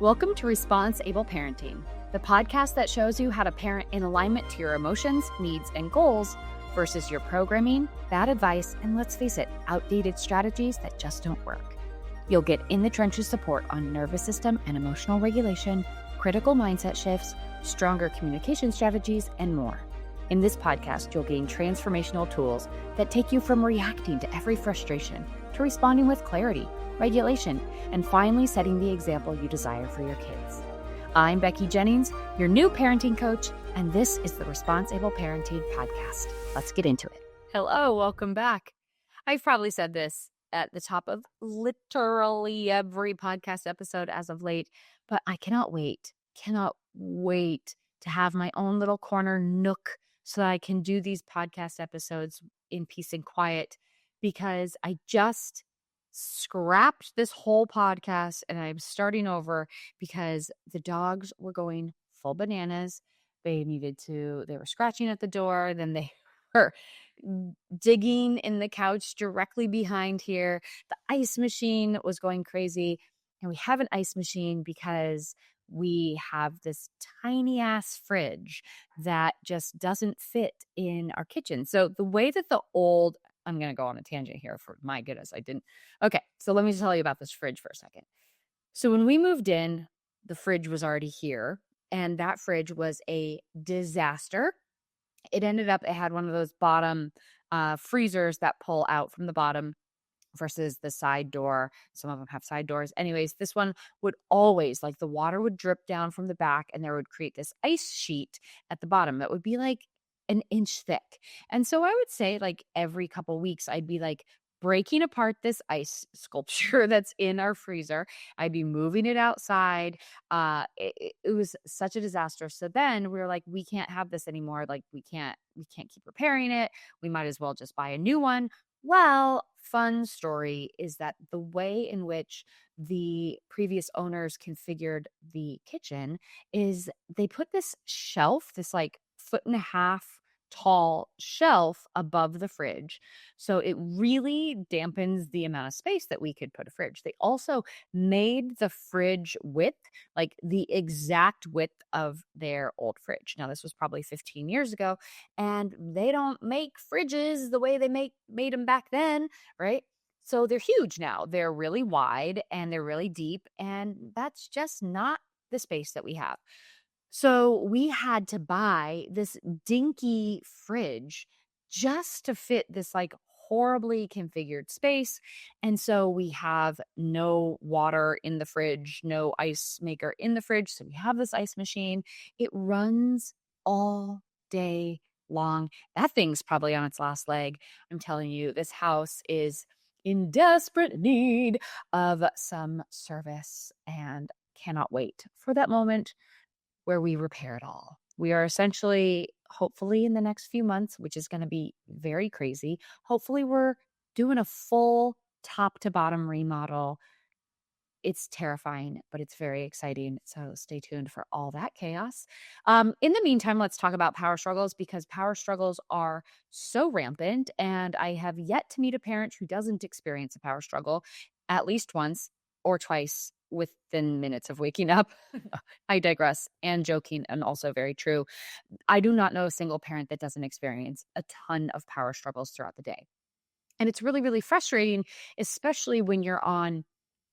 Welcome to ResponseABLE Parenting, the podcast that shows you how to parent in alignment to your emotions, needs, and goals versus your programming, bad advice, and let's face it, outdated strategies that just don't work. You'll get in the trenches support on nervous system and emotional regulation, critical mindset shifts, stronger communication strategies, and more. In this podcast, you'll gain transformational tools that take you from reacting to every frustration to responding with clarity, regulation, and finally setting the example you desire for your kids. I'm Becky Jennings, your new parenting coach, and this is the ResponseABLE Parenting Podcast. Let's get into it. Hello, welcome back. I've probably said this at the top of literally every podcast episode as of late, but I cannot wait to have my own little corner nook so that I can do these podcast episodes in peace and quiet, because I just scrapped this whole podcast and I'm starting over because the dogs were going full bananas. They were scratching at the door. Then they were digging in the couch directly behind here. The ice machine was going crazy. And we have an ice machine because we have this tiny ass fridge that just doesn't fit in our kitchen. So the way that I'm going to go on a tangent here my goodness, I didn't. Okay, so let me tell you about this fridge for a second. So when we moved in, the fridge was already here, and that fridge was a disaster. It had one of those bottom freezers that pull out from the bottom versus the side door. Some of them have side doors. Anyways, this one would always, the water would drip down from the back, and there would create this ice sheet at the bottom that would be like an inch thick. And so I would say every couple weeks, I'd be breaking apart this ice sculpture that's in our freezer. I'd be moving it outside. It was such a disaster. So then we were like, we can't have this anymore. We can't keep repairing it. We might as well just buy a new one. Well, fun story is that the way in which the previous owners configured the kitchen is they put this shelf, this 1.5 foot tall shelf above the fridge. So it really dampens the amount of space that we could put a fridge. They also made the fridge width, the exact width of their old fridge. Now, this was probably 15 years ago, and they don't make fridges the way they made them back then, right? So they're huge now. They're really wide and they're really deep, and that's just not the space that we have. So we had to buy this dinky fridge just to fit this horribly configured space. And so we have no water in the fridge, no ice maker in the fridge. So we have this ice machine. It runs all day long. That thing's probably on its last leg. I'm telling you, this house is in desperate need of some service and cannot wait for that moment where we repair it all. We are essentially, hopefully in the next few months, which is going to be very crazy, hopefully we're doing a full top to bottom remodel. It's terrifying, but it's very exciting. So stay tuned for all that chaos. In the meantime, let's talk about power struggles, because power struggles are so rampant, and I have yet to meet a parent who doesn't experience a power struggle at least once or twice within minutes of waking up. I digress, and joking, and also very true. I do not know a single parent that doesn't experience a ton of power struggles throughout the day. And it's really, really frustrating, especially when you're on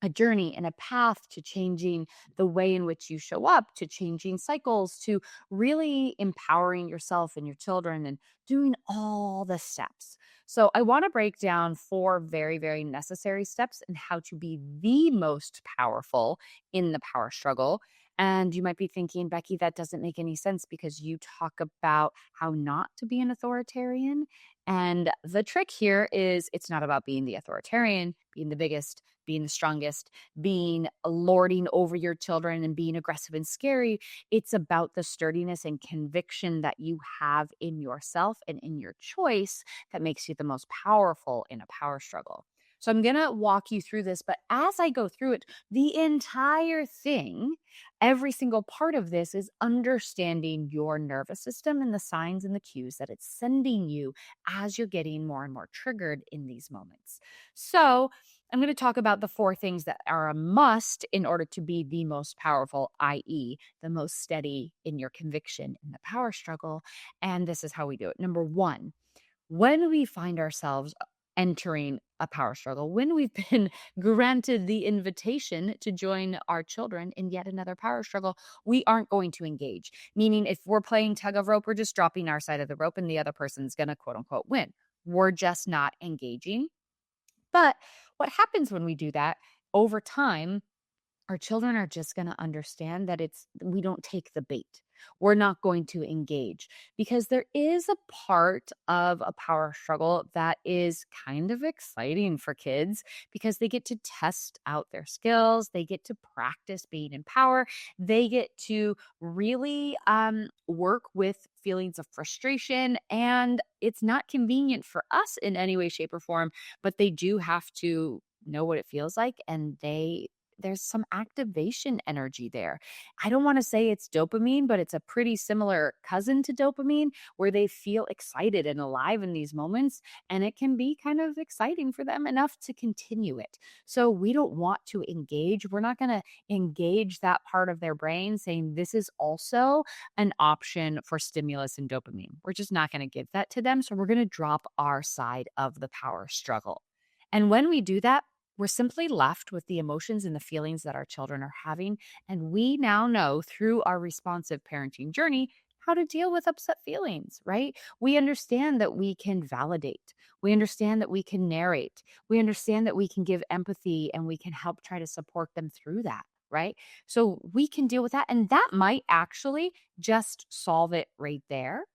a journey and a path to changing the way in which you show up, to changing cycles, to really empowering yourself and your children and doing all the steps. So I want to break down 4 very, very necessary steps in how to be the most powerful in the power struggle. And you might be thinking, Becky, that doesn't make any sense because you talk about how not to be an authoritarian. And the trick here is it's not about being the authoritarian, being the biggest, being the strongest, being lording over your children and being aggressive and scary. It's about the sturdiness and conviction that you have in yourself and in your choice that makes you the most powerful in a power struggle. So I'm going to walk you through this, but as I go through it, the entire thing, every single part of this is understanding your nervous system and the signs and the cues that it's sending you as you're getting more and more triggered in these moments. So I'm going to talk about the 4 things that are a must in order to be the most powerful, i.e., the most steady in your conviction in the power struggle. And this is how we do it. Number 1, when we find ourselves entering a power struggle, when we've been granted the invitation to join our children in yet another power struggle, we aren't going to engage. Meaning, if we're playing tug of rope, we're just dropping our side of the rope and the other person's going to quote unquote win. We're just not engaging. But what happens when we do that over time, our children are just going to understand that we don't take the bait. We're not going to engage because there is a part of a power struggle that is kind of exciting for kids because they get to test out their skills. They get to practice being in power. They get to really work with feelings of frustration. And it's not convenient for us in any way, shape, or form, but they do have to know what it feels like. And there's some activation energy there. I don't want to say it's dopamine, but it's a pretty similar cousin to dopamine where they feel excited and alive in these moments. And it can be kind of exciting for them enough to continue it. So we don't want to engage. We're not going to engage that part of their brain saying this is also an option for stimulus and dopamine. We're just not going to give that to them. So we're going to drop our side of the power struggle. And when we do that, we're simply left with the emotions and the feelings that our children are having. And we now know through our responsive parenting journey how to deal with upset feelings, right? We understand that we can validate. We understand that we can narrate. We understand that we can give empathy and we can help try to support them through that, right? So we can deal with that. And that might actually just solve it right there.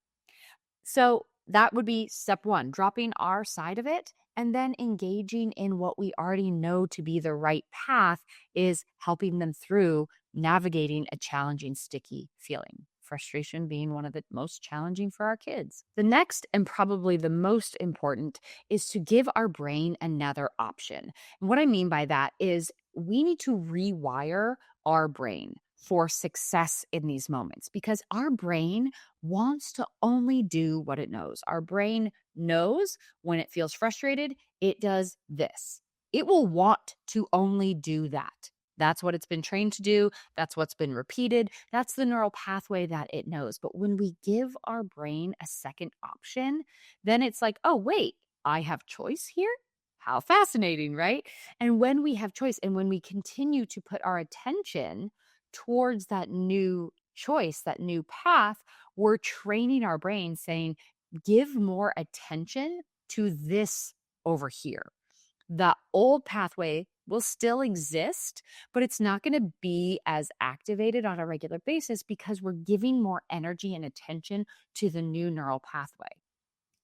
So that would be step 1, dropping our side of it and then engaging in what we already know to be the right path is helping them through navigating a challenging, sticky feeling. Frustration being one of the most challenging for our kids. The next and probably the most important is to give our brain another option. And what I mean by that is we need to rewire our brain for success in these moments because our brain wants to only do what it knows. Our brain knows when it feels frustrated, it does this. It will want to only do that. That's what it's been trained to do. That's what's been repeated. That's the neural pathway that it knows. But when we give our brain a second option, then it's like, oh, wait, I have choice here? How fascinating, right? And when we have choice and when we continue to put our attention towards that new choice, that new path, we're training our brain saying, give more attention to this over here. The old pathway will still exist, but it's not going to be as activated on a regular basis because we're giving more energy and attention to the new neural pathway.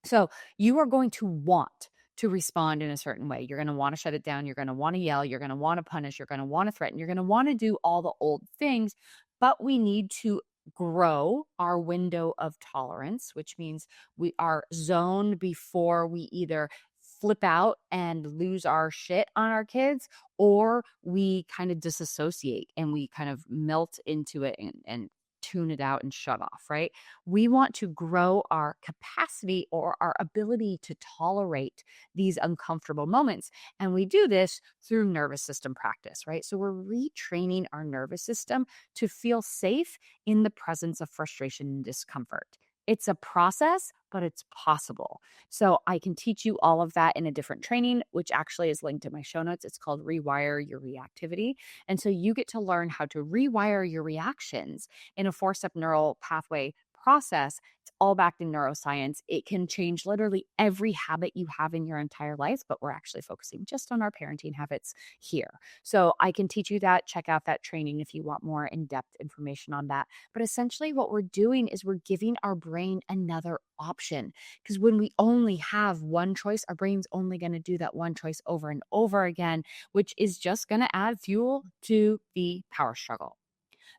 So you are going to want to respond in a certain way. You're going to want to shut it down. You're going to want to yell. You're going to want to punish. You're going to want to threaten. You're going to want to do all the old things, but we need to grow our window of tolerance, which means we are zoned before we either flip out and lose our shit on our kids, or we kind of disassociate and we kind of melt into it and tune it out and shut off, right? We want to grow our capacity or our ability to tolerate these uncomfortable moments. And we do this through nervous system practice, right? So we're retraining our nervous system to feel safe in the presence of frustration and discomfort. It's a process, but it's possible. So I can teach you all of that in a different training, which actually is linked in my show notes. It's called Rewire Your Reactivity. And so you get to learn how to rewire your reactions in a 4-step neural pathway process. It's all backed in neuroscience. It can change literally every habit you have in your entire life, but we're actually focusing just on our parenting habits here. So I can teach you that. Check out that training if you want more in-depth information on that. But essentially what we're doing is we're giving our brain another option, because when we only have one choice, our brain's only going to do that one choice over and over again, which is just going to add fuel to the power struggle.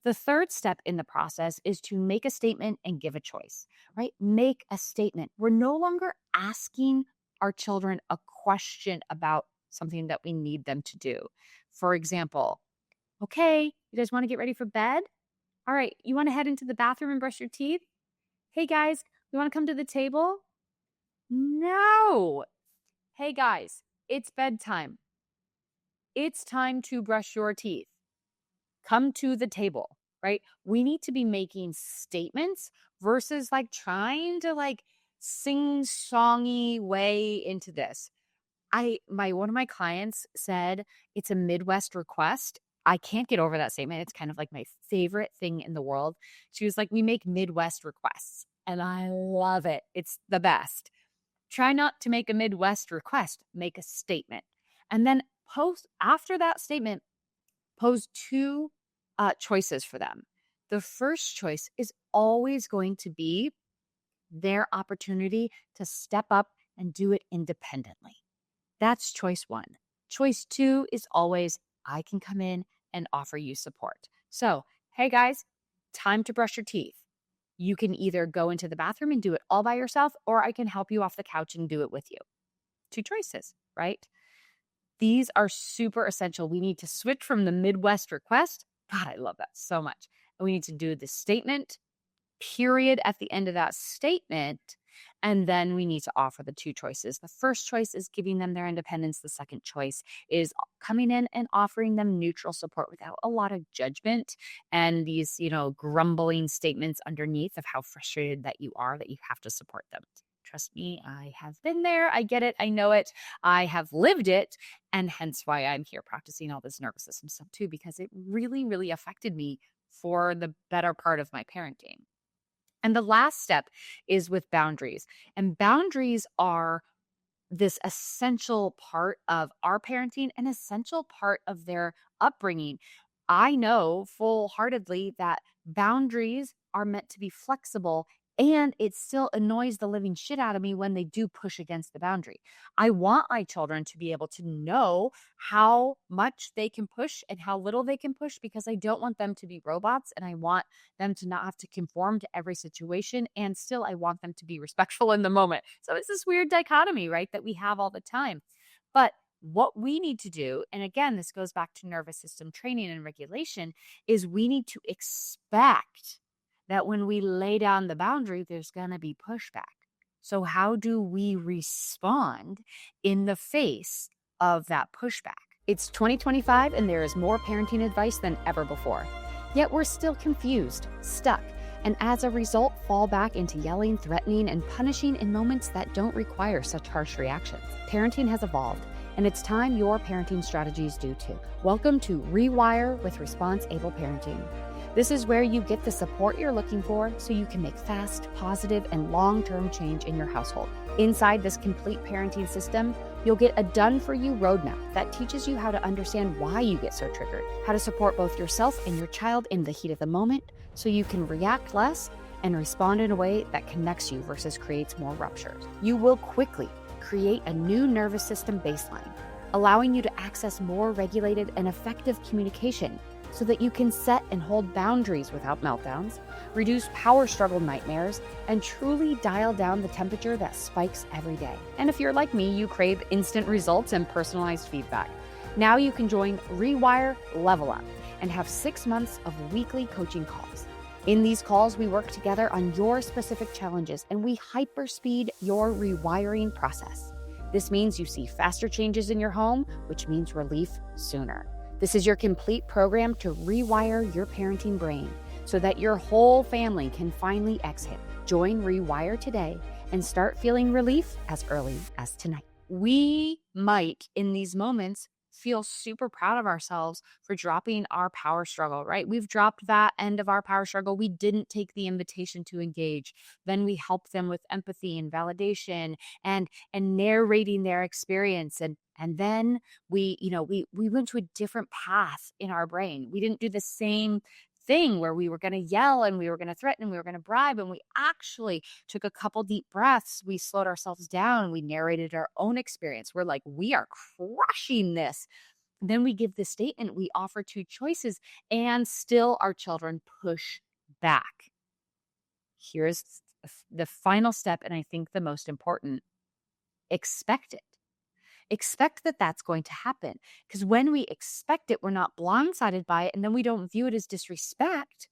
The third step in the process is to make a statement and give a choice, right? Make a statement. We're no longer asking our children a question about something that we need them to do. For example, okay, you guys want to get ready for bed? All right, you want to head into the bathroom and brush your teeth? Hey guys, you want to come to the table? No. Hey guys, it's bedtime. it's time to brush your teeth. Come to the table, right? We need to be making statements versus like trying to like sing songy way into this. One of my clients said it's a Midwest request. I can't get over that statement. It's kind of like my favorite thing in the world. She was like, we make Midwest requests. And I love it. It's the best. Try not to make a Midwest request, make a statement. And then post after that statement, pose two choices for them. The first choice is always going to be their opportunity to step up and do it independently. That's choice one. Choice two is always, I can come in and offer you support. So, hey guys, time to brush your teeth. You can either go into the bathroom and do it all by yourself, or I can help you off the couch and do it with you. Two choices, right? These are super essential. We need to switch from the Midwest request. God, I love that so much. And we need to do the statement, period, at the end of that statement. And then we need to offer the two choices. The first choice is giving them their independence. The second choice is coming in and offering them neutral support without a lot of judgment and these, grumbling statements underneath of how frustrated that you are that you have to support them. Trust me, I have been there. I get it. I know it. I have lived it. And hence why I'm here practicing all this nervous system stuff too, because it really, really affected me for the better part of my parenting. And the last step is with boundaries. And boundaries are this essential part of our parenting, an essential part of their upbringing. I know full-heartedly that boundaries are meant to be flexible, and it still annoys the living shit out of me when they do push against the boundary. I want my children to be able to know how much they can push and how little they can push, because I don't want them to be robots, and I want them to not have to conform to every situation. And still, I want them to be respectful in the moment. So it's this weird dichotomy, right, that we have all the time. But what we need to do, and again, this goes back to nervous system training and regulation, is we need to expect that when we lay down the boundary, there's going to be pushback. So how do we respond in the face of that pushback? It's 2025 and there is more parenting advice than ever before. Yet we're still confused, stuck, and as a result, fall back into yelling, threatening, and punishing in moments that don't require such harsh reactions. Parenting has evolved, and it's time your parenting strategies do too. Welcome to REWIRE with ResponseABLE Parenting. This is where you get the support you're looking for so you can make fast, positive, and long-term change in your household. Inside this complete parenting system, you'll get a done-for-you roadmap that teaches you how to understand why you get so triggered, how to support both yourself and your child in the heat of the moment so you can react less and respond in a way that connects you versus creates more ruptures. You will quickly create a new nervous system baseline, allowing you to access more regulated and effective communication so that you can set and hold boundaries without meltdowns, reduce power struggle nightmares, and truly dial down the temperature that spikes every day. And if you're like me, you crave instant results and personalized feedback. Now you can join REWIRE Level Up and have 6 months of weekly coaching calls. In these calls, we work together on your specific challenges and we hyperspeed your rewiring process. This means you see faster changes in your home, which means relief sooner. This is your complete program to rewire your parenting brain so that your whole family can finally exhale. Join REWIRE today and start feeling relief as early as tonight. We might, in these moments, feel super proud of ourselves for dropping our power struggle, right? We've dropped that end of our power struggle. We didn't take the invitation to engage. Then we help them with empathy and validation and narrating their experience. And then we went to a different path in our brain. We didn't do the same thing where we were going to yell and we were going to threaten and we were going to bribe, and we actually took a couple deep breaths. We slowed ourselves down and we narrated our own experience. We're like, we are crushing this. Then we give the statement, we offer two choices, and still our children push back. Here's the final step, and I think the most important. Expect it. Expect that that's going to happen, because when we expect it, we're not blindsided by it, and then we don't view it as disrespect.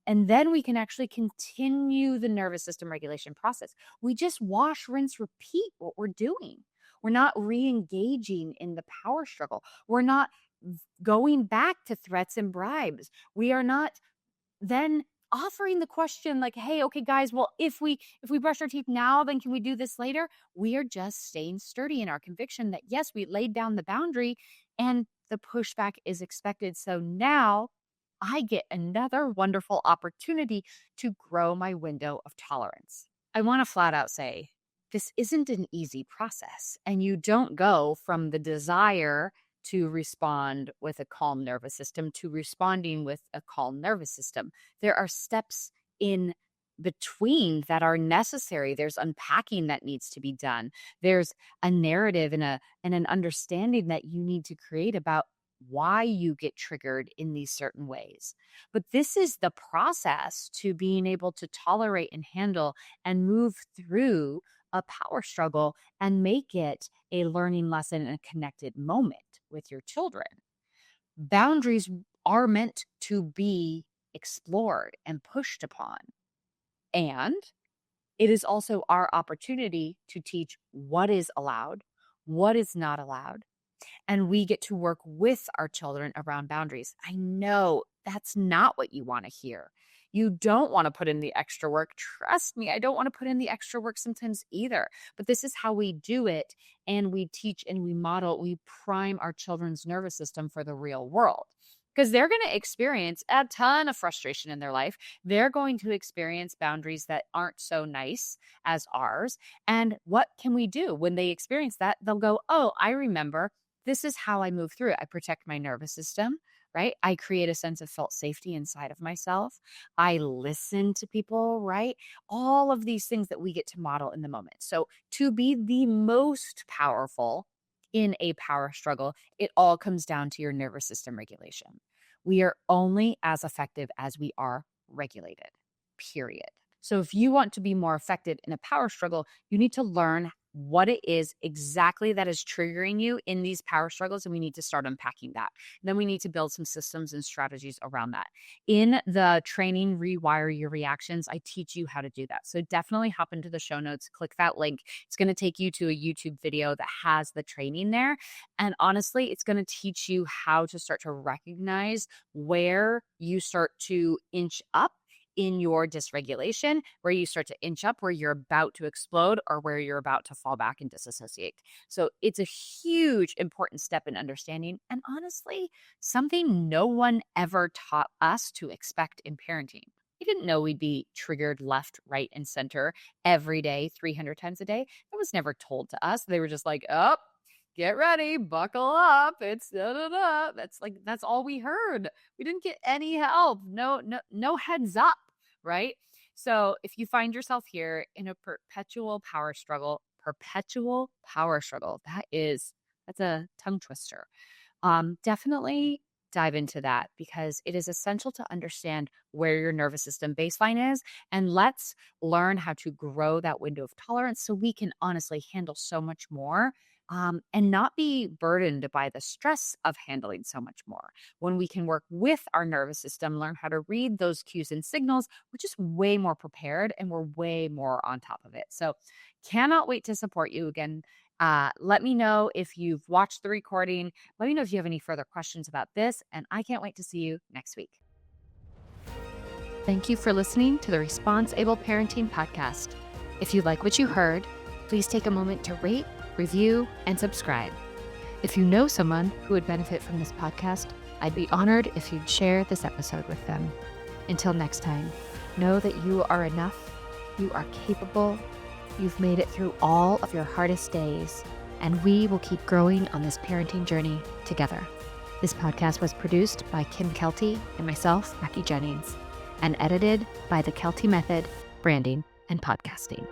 And then we can actually continue the nervous system regulation process. We just wash, rinse, repeat what we're doing. We're not re-engaging in the power struggle. We're not going back to threats and bribes. We are not then offering the question like, hey, okay, guys, well, if we brush our teeth now, then can we do this later? We are just staying sturdy in our conviction that, yes, we laid down the boundary and the pushback is expected. So now I get another wonderful opportunity to grow my window of tolerance. I want to flat out say, this isn't an easy process, and you don't go from the desire to respond with a calm nervous system to responding with a calm nervous system. There are steps in between that are necessary. There's unpacking that needs to be done. There's a narrative and an understanding that you need to create about why you get triggered in these certain ways. But this is the process to being able to tolerate and handle and move through a power struggle and make it a learning lesson and a connected moment with your children. Boundaries are meant to be explored and pushed upon. And it is also our opportunity to teach what is allowed, what is not allowed. And we get to work with our children around boundaries. I know that's not what you want to hear. You don't want to put in the extra work. Trust me, I don't want to put in the extra work sometimes either. But this is how we do it. And we teach and we model, we prime our children's nervous system for the real world. Because they're going to experience a ton of frustration in their life. They're going to experience boundaries that aren't so nice as ours. And what can we do? When they experience that, they'll go, oh, I remember. This is how I move through it. I protect my nervous system, right? I create a sense of felt safety inside of myself. I listen to people, right? All of these things that we get to model in the moment. So to be the most powerful in a power struggle, it all comes down to your nervous system regulation. We are only as effective as we are regulated, period. So if you want to be more effective in a power struggle, you need to learn what it is exactly that is triggering you in these power struggles, and we need to start unpacking that. Then we need to build some systems and strategies around that. In the training, Rewire Your Reactions, I teach you how to do that. So definitely hop into the show notes, click that link. It's going to take you to a YouTube video that has the training there. And honestly, it's going to teach you how to start to recognize where you start to inch up in your dysregulation, where you start to inch up, where you're about to explode, or where you're about to fall back and disassociate. So it's a huge, important step in understanding, and honestly, something no one ever taught us to expect in parenting. We didn't know we'd be triggered left, right, and center every day, 300 times a day. That was never told to us. They were just like, oh, get ready, buckle up. It's da-da-da. That's all we heard. We didn't get any help. No heads up, right? So if you find yourself here in a perpetual power struggle, that's a tongue twister. Definitely dive into that, because it is essential to understand where your nervous system baseline is. And let's learn how to grow that window of tolerance so we can honestly handle so much more. And not be burdened by the stress of handling so much more. When we can work with our nervous system, learn how to read those cues and signals, we're just way more prepared and we're way more on top of it. So cannot wait to support you again. Let me know if you've watched the recording. Let me know if you have any further questions about this, and I can't wait to see you next week. Thank you for listening to the ResponseABLE Parenting Podcast. If you like what you heard, please take a moment to rate, review, and subscribe. If you know someone who would benefit from this podcast, I'd be honored if you'd share this episode with them. Until next time, know that you are enough, you are capable, you've made it through all of your hardest days, and we will keep growing on this parenting journey together. This podcast was produced by Kim Kelty and myself, Mackie Jennings, and edited by the Kelty Method, Branding and Podcasting.